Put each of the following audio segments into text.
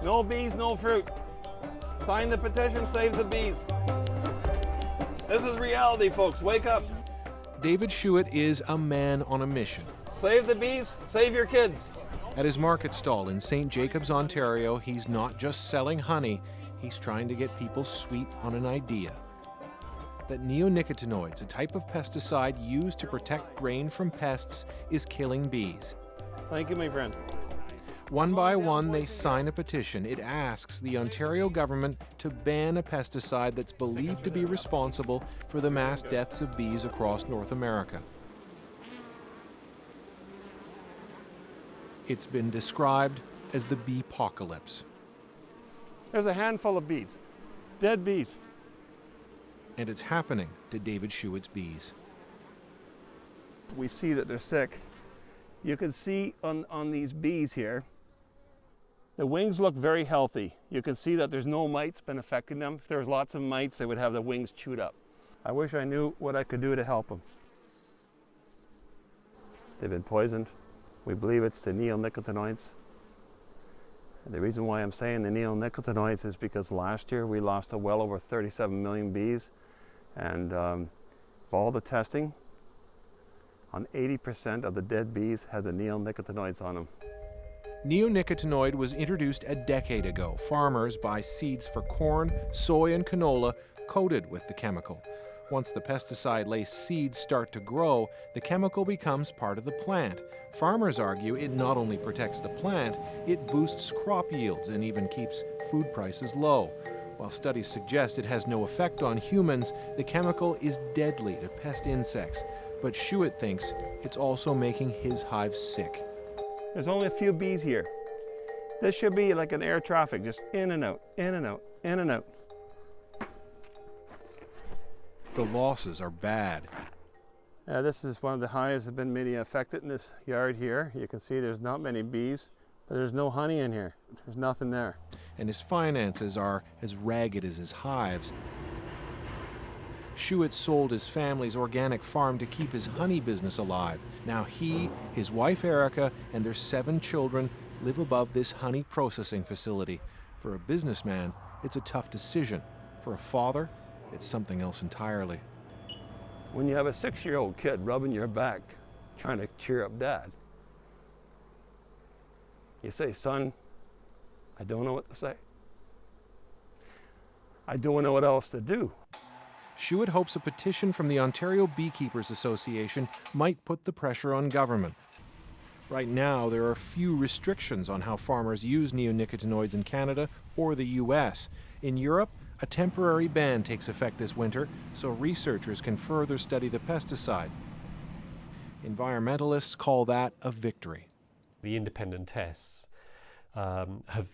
No bees, no fruit. Sign the petition, save the bees. This is reality, folks. Wake up. David Schuett is a man on a mission. Save the bees, save your kids. At his market stall in St. Jacobs, Ontario, he's not just selling honey, he's trying to get people sweet on an idea. That neonicotinoids, a type of pesticide used to protect grain from pests, is killing bees. Thank you, my friend. One by one, they sign a petition. It asks the Ontario government to ban a pesticide that's believed to be responsible for the mass deaths of bees across North America. It's been described as the bee-pocalypse. There's a handful of bees, dead bees. And it's happening to David Schuett's bees. We see that they're sick. You can see on these bees here, the wings look very healthy. You can see that there's no mites been affecting them. If there was lots of mites, they would have the wings chewed up. I wish I knew what I could do to help them. They've been poisoned. We believe it's the neonicotinoids. And the reason why I'm saying the neonicotinoids is because last year we lost well over 37 million bees. And of all the testing, on 80% of the dead bees had the neonicotinoids on them. Neonicotinoid was introduced a decade ago. Farmers buy seeds for corn, soy, and canola coated with the chemical. Once the pesticide-laced seeds start to grow, the chemical becomes part of the plant. Farmers argue it not only protects the plant, it boosts crop yields and even keeps food prices low. While studies suggest it has no effect on humans, the chemical is deadly to pest insects. But Schuett thinks it's also making his hives sick. There's only a few bees here. This should be like an air traffic, just in and out, in and out, in and out. The losses are bad. This is one of the hives that have been maybe affected in this yard here. You can see there's not many bees, but there's no honey in here. There's nothing there. And his finances are as ragged as his hives. Schuett sold his family's organic farm to keep his honey business alive. Now he, his wife Erica, and their 7 children live above this honey processing facility. For a businessman, it's a tough decision. For a father, it's something else entirely. When you have a 6-year-old kid rubbing your back, trying to cheer up dad, you say, son, I don't know what to say. I don't know what else to do. Schuett hopes a petition from the Ontario Beekeepers Association might put the pressure on government. Right now, there are few restrictions on how farmers use neonicotinoids in Canada or the US. In Europe, a temporary ban takes effect this winter, so researchers can further study the pesticide. Environmentalists call that a victory. The independent tests have,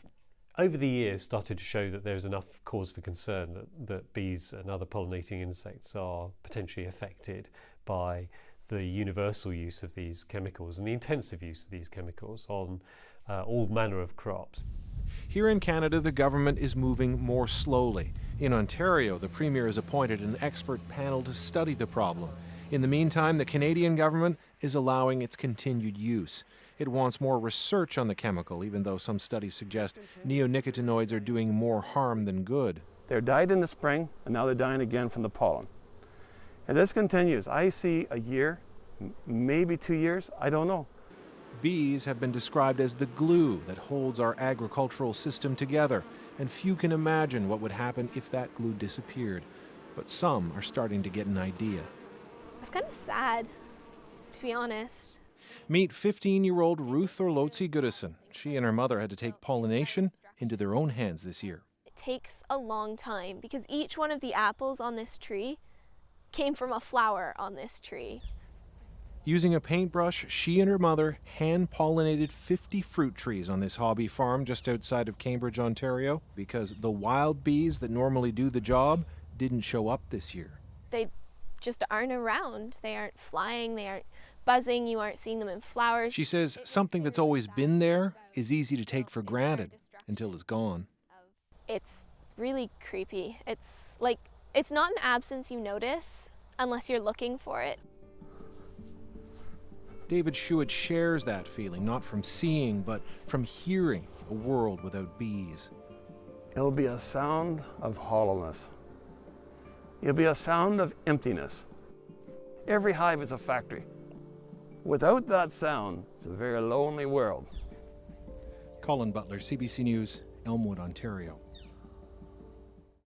over the years, started to show that there's enough cause for concern that bees and other pollinating insects are potentially affected by the universal use of these chemicals and the intensive use of these chemicals on all manner of crops. Here in Canada, the government is moving more slowly. In Ontario, the Premier has appointed an expert panel to study the problem. In the meantime, the Canadian government is allowing its continued use. It wants more research on the chemical, even though some studies suggest neonicotinoids are doing more harm than good. They died in the spring, and now they're dying again from the pollen. And this continues. I see a year, maybe 2 years, I don't know. Bees have been described as the glue that holds our agricultural system together, and few can imagine what would happen if that glue disappeared. But some are starting to get an idea. It's kind of sad, to be honest. Meet 15-year-old Ruth Orlotzi Goodison. She and her mother had to take pollination into their own hands this year. It takes a long time because each one of the apples on this tree came from a flower on this tree. Using a paintbrush, she and her mother hand-pollinated 50 fruit trees on this hobby farm just outside of Cambridge, Ontario, because the wild bees that normally do the job didn't show up this year. They just aren't around. They aren't flying, they aren't buzzing, you aren't seeing them in flowers. She says something that's always been there is easy to take for granted until it's gone. It's really creepy. It's like, it's not an absence you notice unless you're looking for it. David Schuett shares that feeling, not from seeing, but from hearing a world without bees. It'll be a sound of hollowness. It'll be a sound of emptiness. Every hive is a factory. Without that sound, it's a very lonely world. Colin Butler, CBC News, Elmwood, Ontario.